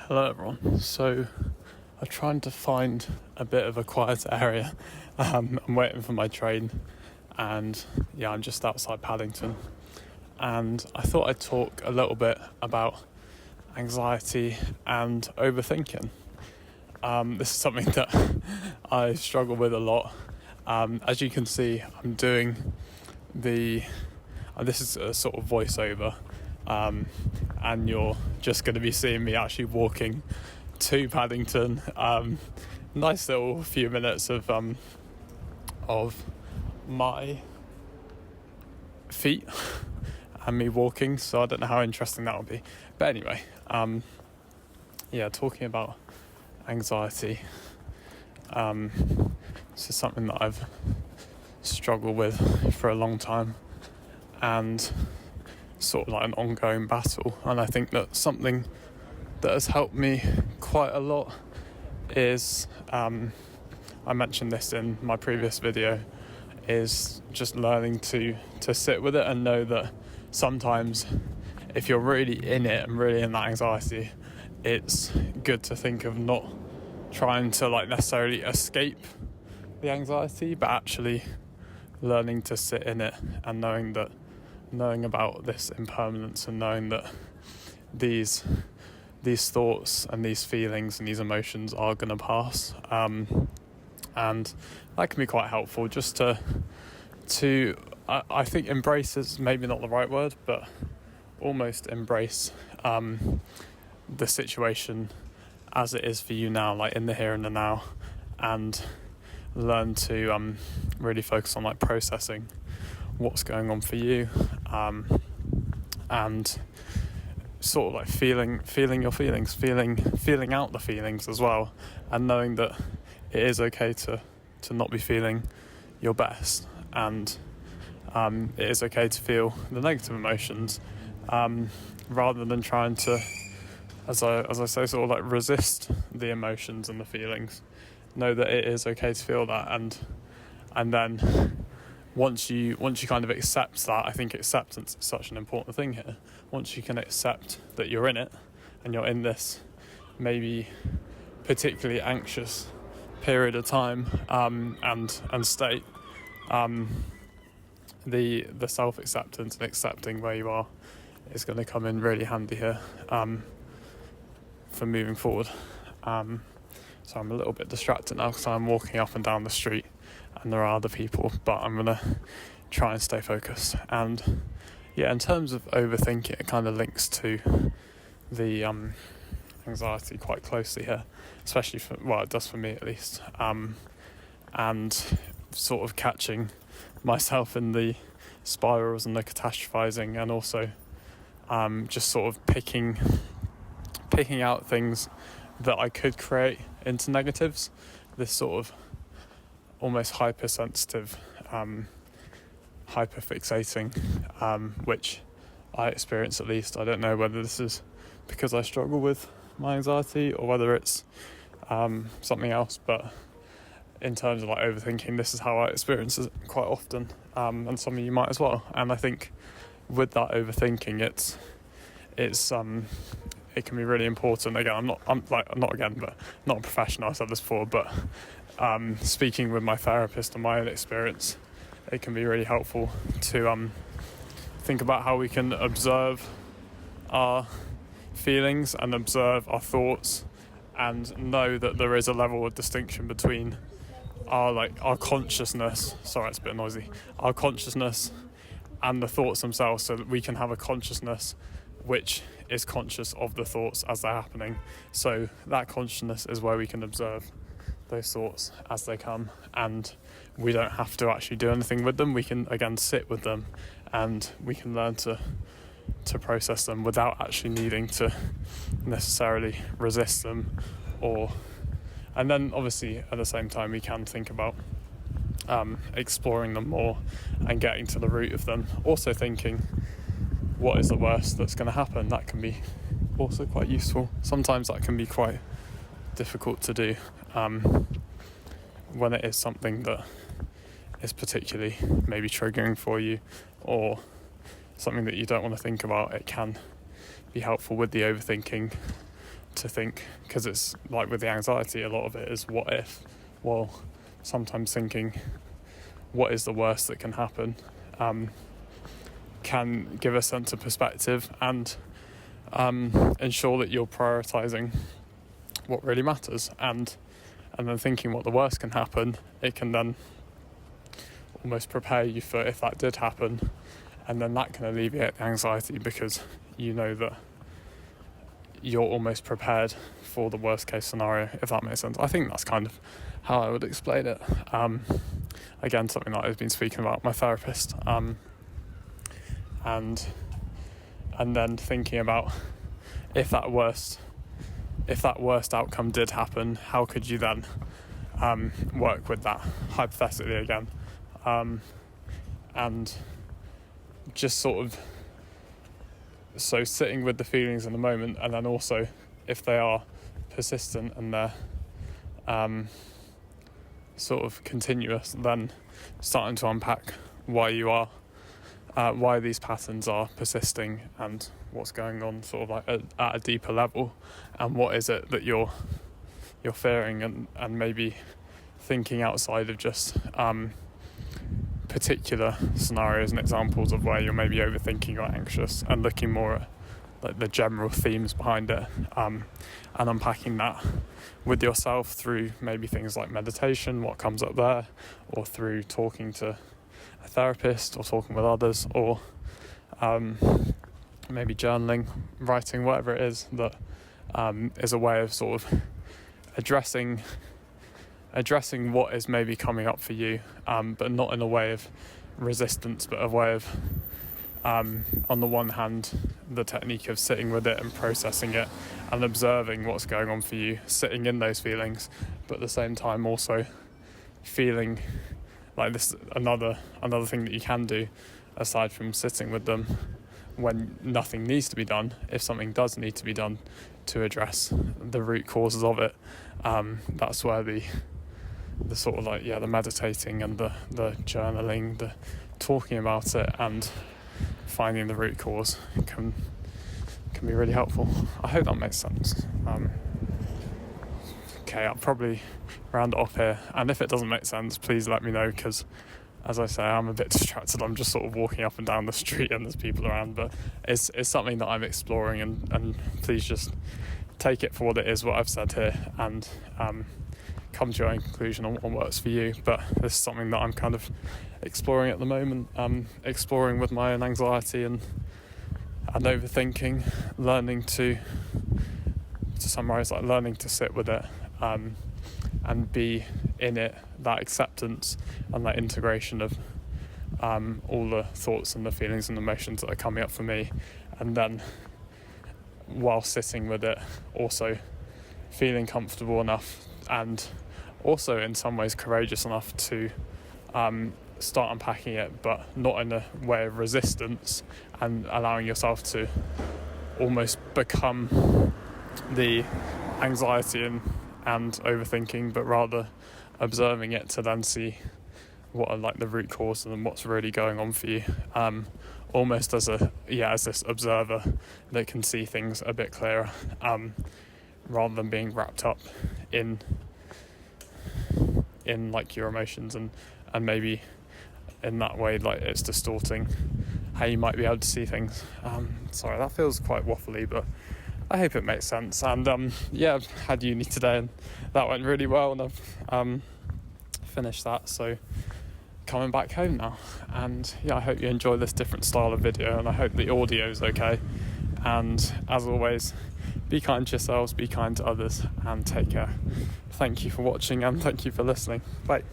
Hello everyone. So I'm trying to find a bit of a quieter area. I'm waiting for my train and I'm just outside Paddington, and I thought I'd talk a little bit about anxiety and overthinking. This is something that I struggle with a lot. As you can see, I'm doing this is a sort of voiceover, and you're just going to be seeing me actually walking to Paddington. Nice little few minutes of my feet and me walking, so I don't know how interesting that will be. But anyway, talking about anxiety. This is something that I've struggled with for a long time, and sort of like an ongoing battle. And I think that something that has helped me quite a lot is, I mentioned this in my previous video, is just learning to sit with it and know that sometimes if you're really in it and really in that anxiety, it's good to think of not trying to necessarily escape the anxiety, but actually learning to sit in it and knowing about this impermanence, and knowing that these thoughts and these feelings and these emotions are going to pass, and that can be quite helpful. Just to I think embrace is maybe not the right word, but almost embrace the situation as it is for you now, like in the here and the now, and learn to really focus on processing what's going on for you, and sort of feeling your feelings, feeling out the feelings as well, and knowing that it is okay to not be feeling your best, and it is okay to feel the negative emotions, rather than trying to, as I say, sort of resist the emotions and the feelings. Know that it is okay to feel that, and then once you kind of accept that, I think acceptance is such an important thing here. Once you can accept that you're in it, and you're in this maybe particularly anxious period of time, and state, the self-acceptance and accepting where you are is going to come in really handy here, for moving forward. So I'm a little bit distracted now because I'm walking up and down the street and there are other people, but I'm going to try and stay focused. And in terms of overthinking, it kind of links to the anxiety quite closely here, especially it does for me at least, and sort of catching myself in the spirals and the catastrophizing, and also just sort of picking out things that I could create into negatives. This sort of almost hypersensitive, hyperfixating, which I experience at least. I don't know whether this is because I struggle with my anxiety or whether it's something else, but in terms of overthinking, this is how I experience it quite often, and some of you might as well. And I think with that overthinking, it can be really important. Again, I'm not a professional, I said this before, but speaking with my therapist and my own experience, it can be really helpful to think about how we can observe our feelings and observe our thoughts, and know that there is a level of distinction between our consciousness, sorry it's a bit noisy, our consciousness and the thoughts themselves, so that we can have a consciousness which is conscious of the thoughts as they're happening. So that consciousness is where we can observe those thoughts as they come, and we don't have to actually do anything with them. We can again sit with them, and we can learn to process them without actually needing to necessarily resist them, and then obviously at the same time we can think about exploring them more and getting to the root of them. Also thinking, what is the worst that's going to happen? That can be also quite useful. Sometimes that can be quite difficult to do when it is something that is particularly maybe triggering for you, or something that you don't want to think about. It can be helpful with the overthinking to think, because it's like with the anxiety, a lot of it is what if. Well, sometimes thinking what is the worst that can happen can give a sense of perspective and ensure that you're prioritising what really matters, and then thinking what the worst can happen, it can then almost prepare you for if that did happen, and then that can alleviate the anxiety because you know that you're almost prepared for the worst case scenario, if that makes sense. I think that's kind of how I would explain it. Again, something that I've been speaking about with my therapist, and then thinking about if that worst outcome did happen, how could you then work with that hypothetically again, and just sort of so sitting with the feelings in the moment, and then also if they are persistent and they're sort of continuous, then starting to unpack why these patterns are persisting and what's going on sort of like at a deeper level, and what is it that you're fearing, and maybe thinking outside of just particular scenarios and examples of where you're maybe overthinking or anxious, and looking more at like the general themes behind it, and unpacking that with yourself through maybe things like meditation, what comes up there, or through talking to a therapist or talking with others, or maybe journaling, writing, whatever it is that is a way of sort of addressing what is maybe coming up for you, but not in a way of resistance, but a way of on the one hand the technique of sitting with it and processing it and observing what's going on for you, sitting in those feelings, but at the same time also feeling like this. Another thing that you can do aside from sitting with them when nothing needs to be done, if something does need to be done to address the root causes of it, that's where the sort of like the meditating and the journaling, the talking about it and finding the root cause can be really helpful. I hope that makes sense. Okay, I'll probably round it off here, and if it doesn't make sense, please let me know, because as I say, I'm a bit distracted. I'm just sort of walking up and down the street and there's people around, but it's something that I'm exploring, and please just take it for what it is, what I've said here, and come to your own conclusion on what works for you. But this is something that I'm kind of exploring at the moment, exploring with my own anxiety and overthinking, learning to summarise, like learning to sit with it, and be in it, that acceptance and that integration of all the thoughts and the feelings and emotions that are coming up for me, and then while sitting with it also feeling comfortable enough and also in some ways courageous enough to start unpacking it, but not in a way of resistance, and allowing yourself to almost become the anxiety and overthinking, but rather observing it to then see what are like the root cause and what's really going on for you, almost as this observer that can see things a bit clearer, rather than being wrapped up in like your emotions and maybe in that way like it's distorting how you might be able to see things. Sorry, that feels quite waffly, but I hope it makes sense. And I've had uni today and that went really well, and I've finished that, so coming back home now. And I hope you enjoy this different style of video, and I hope the audio is okay. And as always, be kind to yourselves, be kind to others, and take care. Thank you for watching and thank you for listening. Bye.